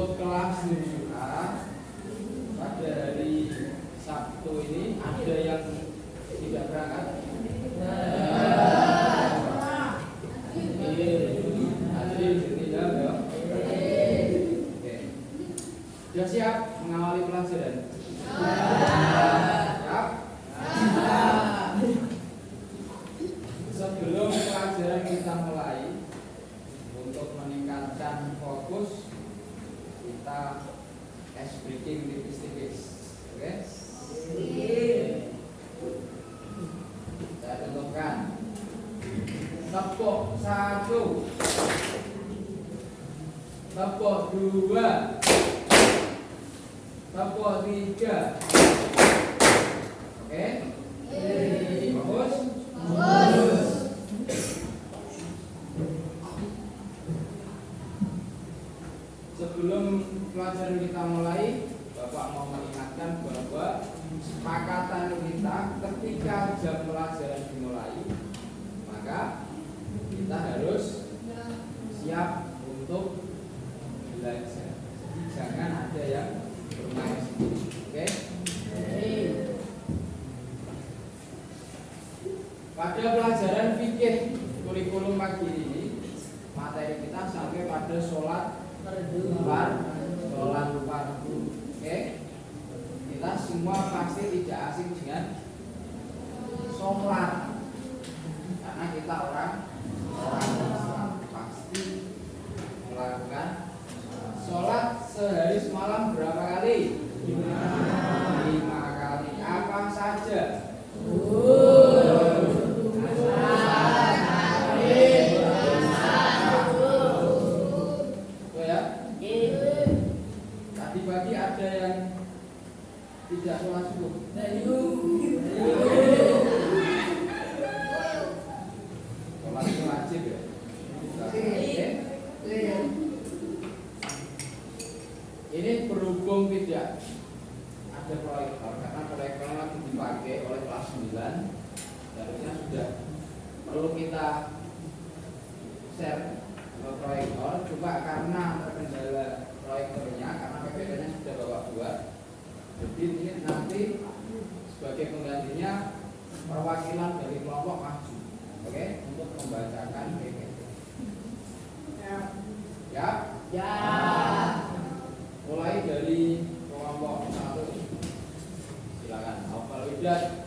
untuk kelas 7A pada hari Sabtu ini ada yang tidak berangkat? Tidak ya? Oke. Sudah siap mengawali pelajaran? Siap? Sebelum pelajaran kita mulai, untuk meningkatkan fokus, kita ice breaking tipis-tipis. Oke? Saya tentukan. Tepuk 1, tepuk 2, tepuk 3. Oke? Bagus? Sebelum pelajaran kita mulai, Bapak mau mengingatkan bahwa kesepakatan kita ketika jam pelajaran dimulai, maka kita harus siap untuk belajar. Jadi jangan ada yang bermain sendiri. Oke? Pada pelajaran fikih kurikulum pagi ini, materi kita sampai pada sholat fardu. Oke? Kita semua pasti tidak asing dengan sholat, karena kita orang Islam, pasti melakukan sholat sehari semalam berapa kali? 5 kali. Apa saja? Tadi pagi ada yang tidak sholat subuh. Sholat itu wajib ya. Ini berhubung tidak ada proyektor, karena proyektor lagi dipakai oleh kelas 9, harusnya sudah perlu kita share ke proyektor. Coba karena terkendala proyektornya, karena PPT-nya sudah Bapak buat, jadi ini nanti sebagai penggantinya perwakilan dari kelompok maju, oke, untuk membacakan PPT. Ya. Mulai dari kelompok 1. Silakan. Hafal Widat.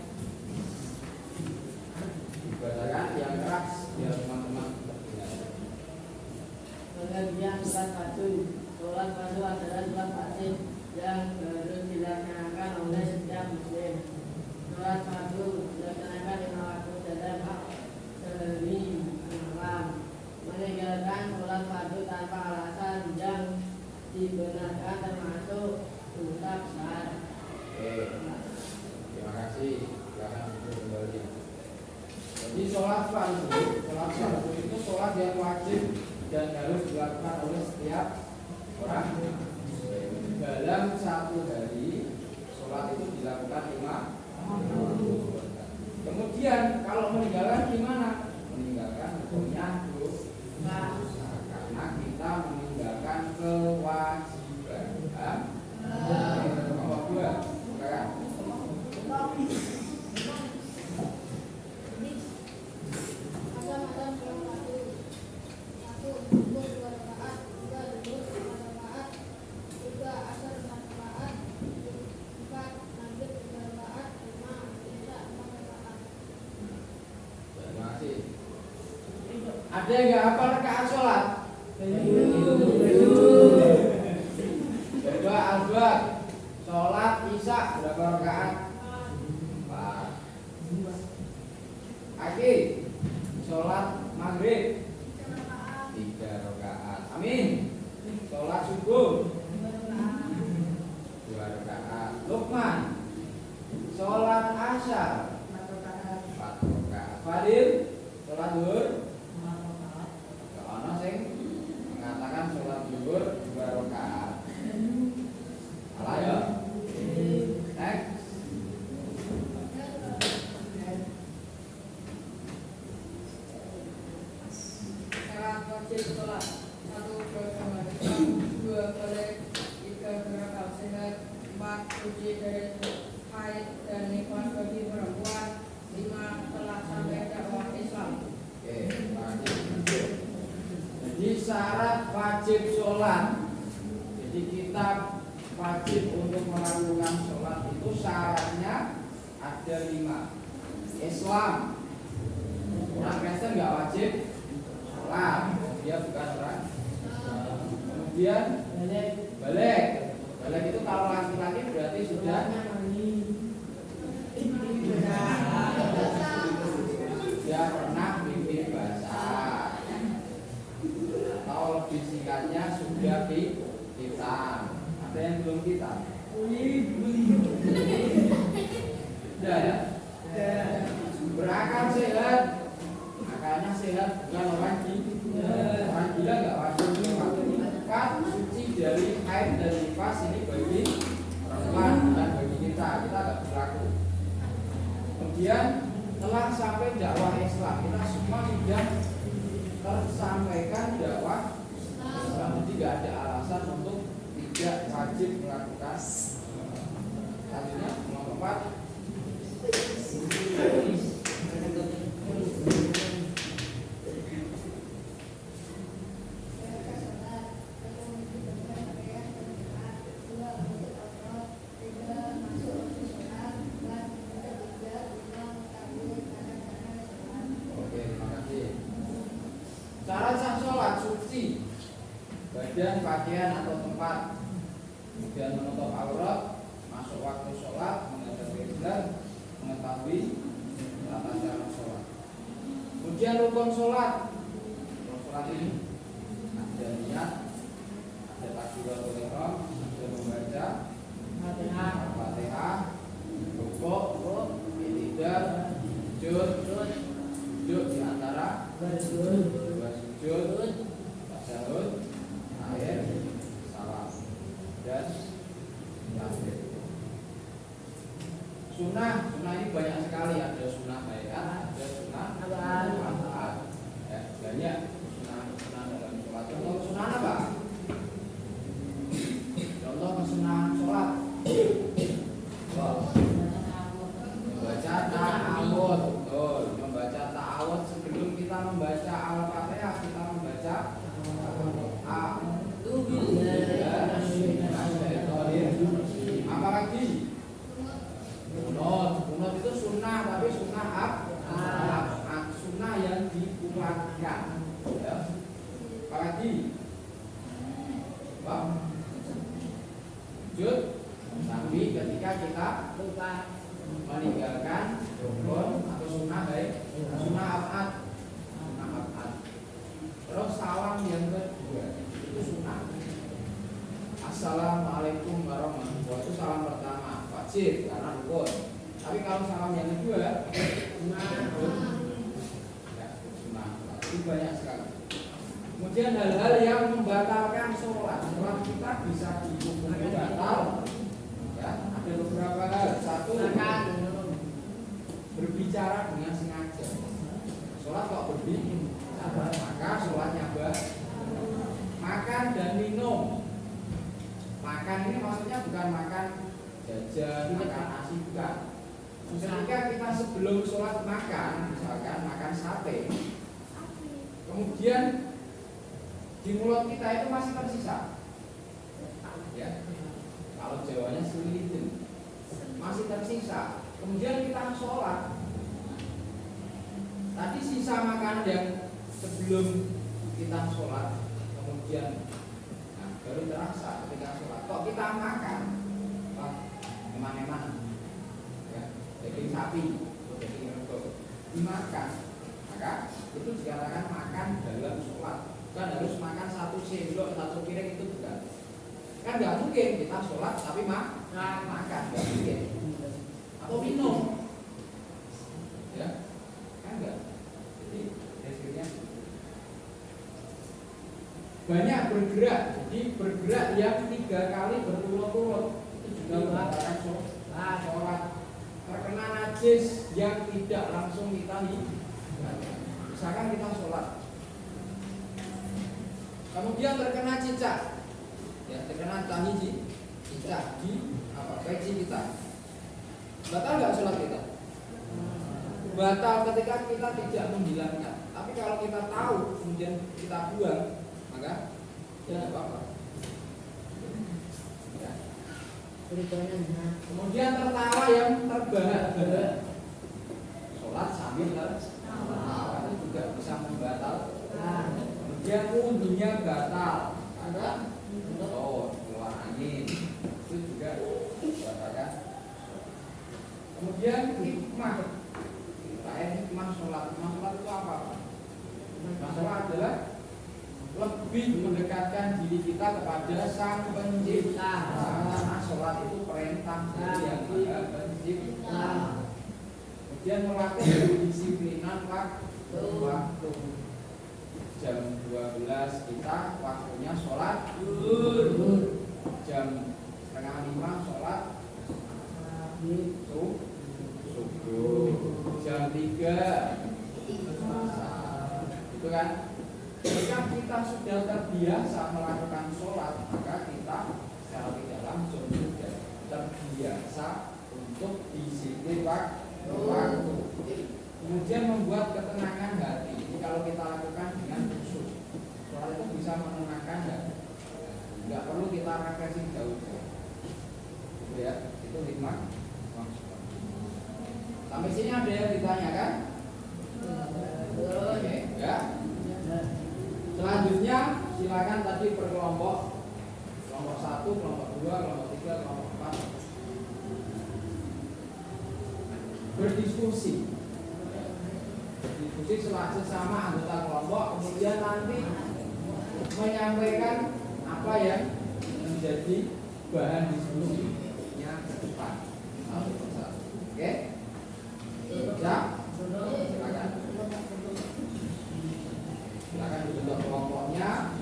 Dibacakan yang keras biar teman-teman terdengar. Pengertian sholat fardu. Sholat fardu adalah sholat wajib yang harus dilaksanakan oleh setiap muslim. Sholat fardu dilaksanakan 5 waktu dalam sehari malam. Meninggalkan sholat fardu tanpa alasan yang dibenarkan termasuk dosa besar. Terima kasih. Silakan kembali. Jadi sholat fardu itu sholat yang wajib dan harus dilakukan oleh setiap orang. Dalam satu hari, sholat itu dilakukan 5. Kemudian kalau meninggalkan gimana? Meninggalkan hukumnya dosa, karena kita meninggalkan kewajiban. Nomor 2, kan? Ada yang nggak hafal rakaat sholat? Coba Albert, sholat isya berapa rakaat? 4. Aki, sholat maghrib 3 rakaat. Amin. Sholat subuh 2 rakaat. Lukman, sholat asar 4 rakaat. Fadil, sholat zuhur mengatakan sholat zuhur 2 rakaat. Salah ya? Next. Syarat wajib sholat 1 boleh 2 boleh sholat. Jadi kita wajib untuk melakukan sholat itu syaratnya ada 5. Islam, orang Kristen nggak wajib sholat, dia bukan orang. Kemudian balik itu kalau laki-laki berarti sudah dia pernah mimpi basah, atau lebih singkatnya sudah hitam. Ada yang belum hitam? Sudah ya? Berakal sehat, akalnya sehat, bukan orang gila. Orang gila nggak wajib kan suci dari haid dan nifas, ini bagi perempuan dan bagi kita nggak berlaku. Kemudian telah sampai dakwah Islam, kita semua sudah tersampaikan dakwah Islam, jadi nggak ada alasan untuk tidak wajib melakukan. Selanjutnya nomor 4. Cara sah sholat: suci badan, pakaian atau tempat, kemudian menutup aurat, masuk waktu sholat, menghadap kiblat, mengetahui tata cara sholat. Kemudian rukun sholat. Rukun sholat ini ada niat, ada takbiratul ihram, ada membaca Al-Fatihah, rukuk, i'tidal, sujud di antara dua sujud, tasyahud, akhir, salam, dan takbir. Sunnah ini banyak sekali, ada sunnah bayat, ada sunnah manfaat. Ya, banyak sunnah dalam sholat. Contoh sunnah apa? Contoh kesunahan sholat. Membaca ta'awud, betul. Membaca ta'awud sebelum kita membaca Al-Fatihah, kita membaca apa lagi? Kunut itu sunnah, tapi sunnah sunnah yang dikuatkan. Ya. Apa lagi? Sujud, tapi ketika kita meninggalkan rukun atau sunnah baik, sunnah abad. Terus salam yang kedua itu sunnah. Assalamualaikum warahmatullahi wabarakatuh, itu salam pertama wajib karena rukun. Tapi kalau salam yang kedua sunnah, itu banyak sekali. Kemudian hal-hal yang membatalkan sholat kita bisa dihukum batal. Ya, ada beberapa hal. Satu, berbicara dengan sengaja. Sholat kok berbicara, maka sholatnya makan dan minum. Makan ini maksudnya bukan makan jajan, makan nasi, bukan. Ketika kita sebelum sholat makan, misalkan makan sate, kemudian di mulut kita itu masih tersisa, ya. Kalau Jawanya selilitin, masih tersisa. Kemudian kita sholat, tadi sisa makanan yang sebelum kita sholat, kemudian baru terasa ketika sholat. Kok kita makan, eman-eman, ya, daging sapi, daging rego, dimakan, maka itu dikatakan makan dalam sholat. Kan harus makan 1 sendok, 1 piring, itu bukan. Kan nggak mungkin kita sholat tapi makan, nggak mungkin. Atau minum, ya, kan nggak. Jadi hasilnya banyak bergerak. Jadi bergerak yang 3 kali berturut-turut itu juga mengatakan sholat. Terkena najis yang tidak langsung kita misalkan kita sholat, kemudian terkena cicak, ya, terkena cicak di peci kita, batal nggak sholat kita? Batal ketika kita tidak menghilangkan. Tapi kalau kita tahu kemudian kita buang, maka tidak apa-apa. Kemudian tertawa yang terbahak-bahak. Sholat sambil tertawa itu juga bisa membatalkan. Kemudian wudhunya batal. Ada keluar angin itu juga membatalkan. Kemudian hikmah. Hikmah sholat. Hikmah sholat itu apa? Masalah adalah lebih mendekatkan diri kita kepada Sang Pencipta. Karena sholat itu perintah dari Yang Maha Pencipta. Kemudian melatih kedisiplinan waktu. Jam 12 kita waktunya sholat zuhur. Jam 4:30 sholat subuh. Jam 3 itu kan. Jika kita sudah terbiasa melakukan sholat, maka kita secara tidak langsung sudah terbiasa untuk disiplin waktu. Kemudian membuat ketenangan hati. Jadi kalau kita lakukan dengan khusyuk, sholat itu bisa menenangkan hati. Tidak perlu kita refreshing jauh-jauh. Gitu ya, itu hikmah. Sampai sini ada yang ditanyakan? Oke, ya. Selanjutnya silakan tadi per kelompok 1, kelompok 2, kelompok 3, kelompok 4 berdiskusi sesama anggota kelompok, kemudian nanti menyampaikan apa yang menjadi bahan diskusinya ke depan. Oke? Ya? Silakan. Silakan dibentuk kelompoknya,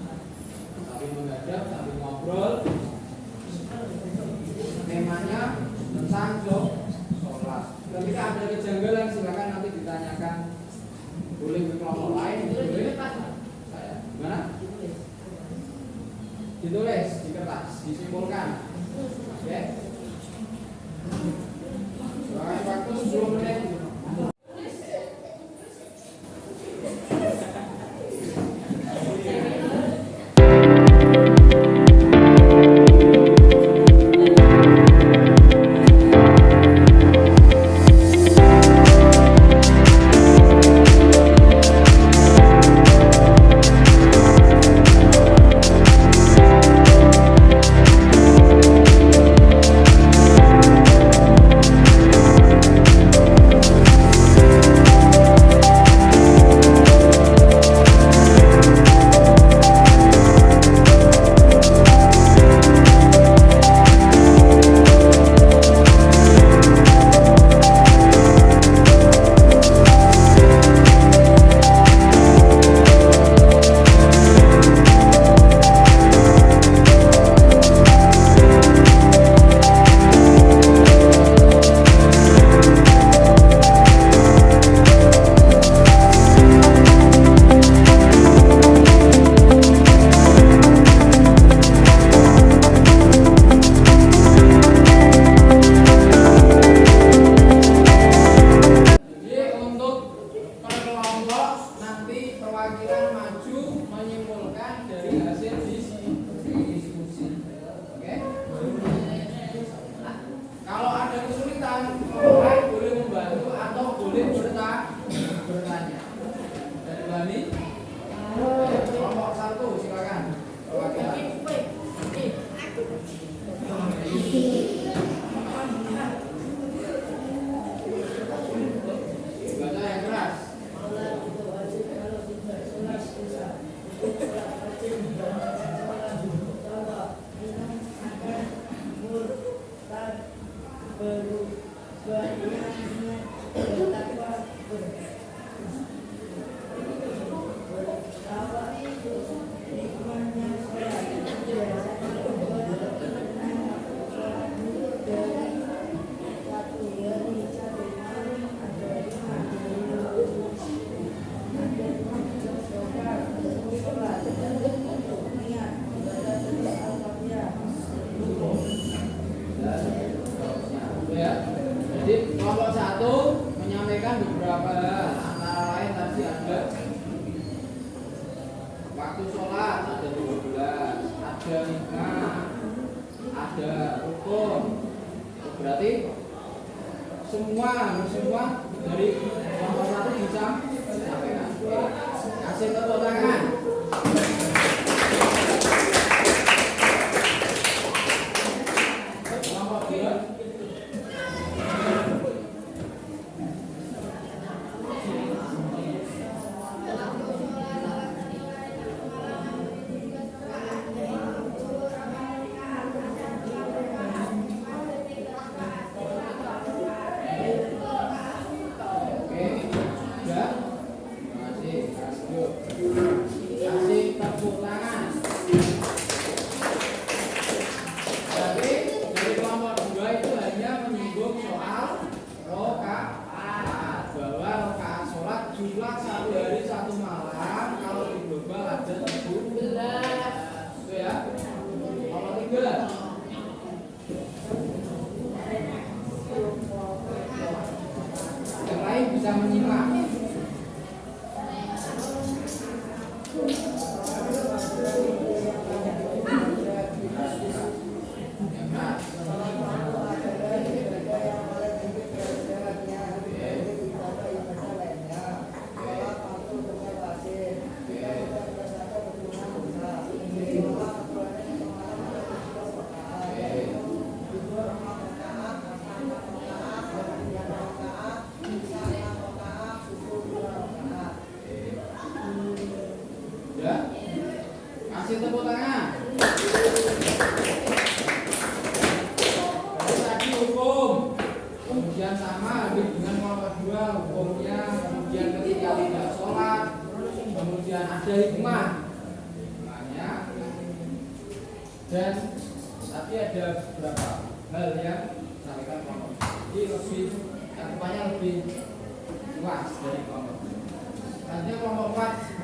sambil menghadap, sambil ngobrol. Temanya tentang sholat. Ketika ada kejanggalan silakan nanti ditanyakan. Boleh ke kelompok lain, boleh. Saya, gimana? Ditulis di kertas, disimpulkan. Oke. Silakan waktu 10 menit. Waktu sholat ada 12, ada nikah, ada rukun, Berarti semua dari kelompok 1 bisa sampaikan. Kasih tepuk tangan. Kelompok 2. Jumlah 1 hari 1 malam kalau di global ada 17. Itu ya. Nomor 3. Yang lain bisa menyimak. Kasih tepuk tangan. Tadi hukum, kemudian sama dengan kelompok 2 hukumnya, kemudian ketika tidak sholat, kemudian ada hikmah, dan tapi ada beberapa hal yang sampaikan kelompok. Jadi lebih cakupannya lebih luas dari kelompok. Nanti kelompok 4.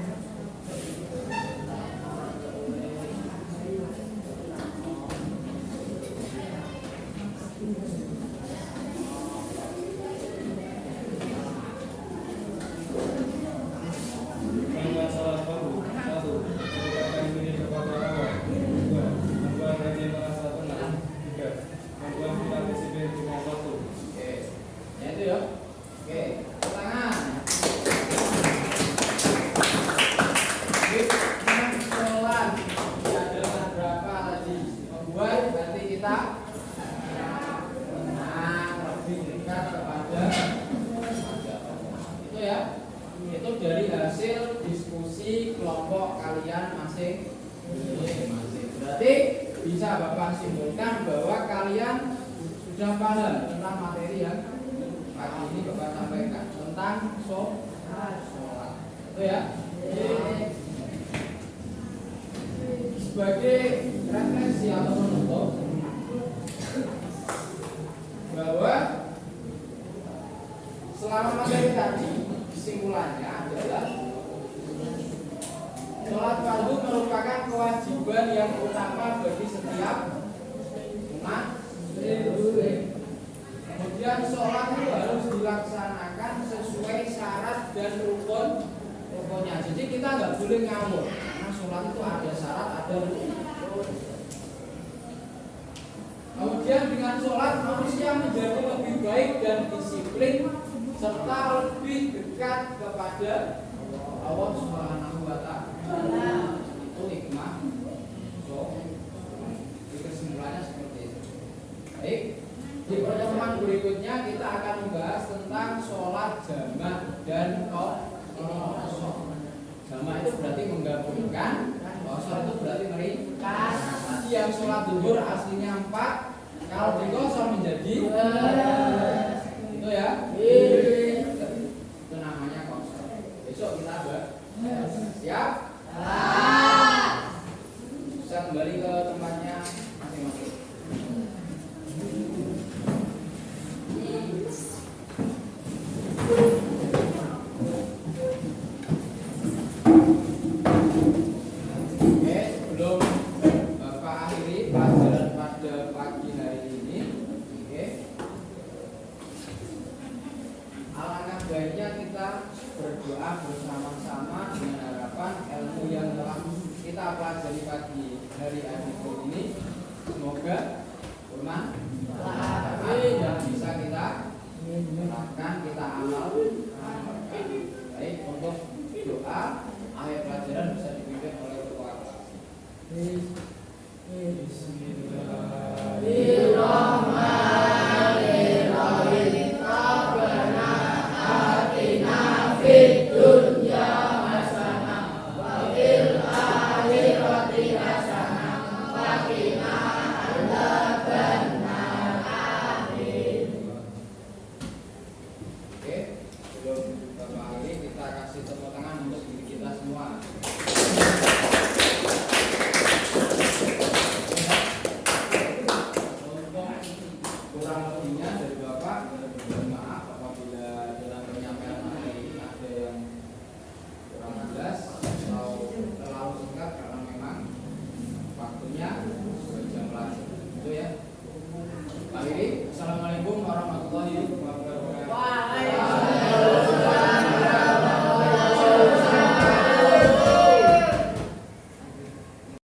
Itu dari hasil diskusi kelompok kalian masing-masing. Berarti bisa Bapak simpulkan bahwa kalian sudah paham tentang materi yang pagi ini Bapak sampaikan tentang sholat. Itu ya. Sebagai referensi atau penutup bahwa selama materi tadi kesimpulannya adalah sholat fardu merupakan kewajiban yang utama bagi setiap umat Muslim. Kemudian sholat itu harus dilaksanakan sesuai syarat dan rukunnya. Jadi kita nggak boleh ngawur karena sholat itu ada syarat, ada rukun. Kemudian dengan sholat manusia menjadi lebih baik dan disiplin serta lebih dekat kepada Allah Subhanahu wa Ta'ala. Itu hikmah. Di kesimpulannya seperti itu. Baik, di pertemuan berikutnya kita akan membahas tentang sholat jamak dan qasar. Jamak itu berarti menggabungkan, qasar itu berarti meringkas. Tadi yang sholat zuhur aslinya 4, kalau di qasar menjadi 2. Itu ya. Itu namanya qasar. Besok kita bahas. Siap? Bisa kembali ke tempatnya masing-masing. Oke, sebelum Bapak akhiri pelajaran pada pagi hari ini, oke. Alangkah baiknya kita berdoa bersama-sama dengan harapan ilmu yang telah kita pelajari pagi hari ini semoga bermanfaat. Silahkan kita amalkan. Baik, untuk doa akhir pelajaran bisa dipimpin oleh ketua kelas. Bismillahirrahmanirrahim. Rabbana atina fid dunya hasanah wa fil akhirati hasanah wa qina adzabannar. Amin. Oke, sebelum Bapak akhiri kita kasih tepuk tangan untuk diri kita semua. Kurang lebihnya dari Bapak, mohon maaf apabila dalam penyampaian materi ada yang kurang jelas atau terlalu singkat karena memang waktunya berjam lagi. Itu ya. Akhiri, assalamualaikum warahmatullahi wabarakatuh.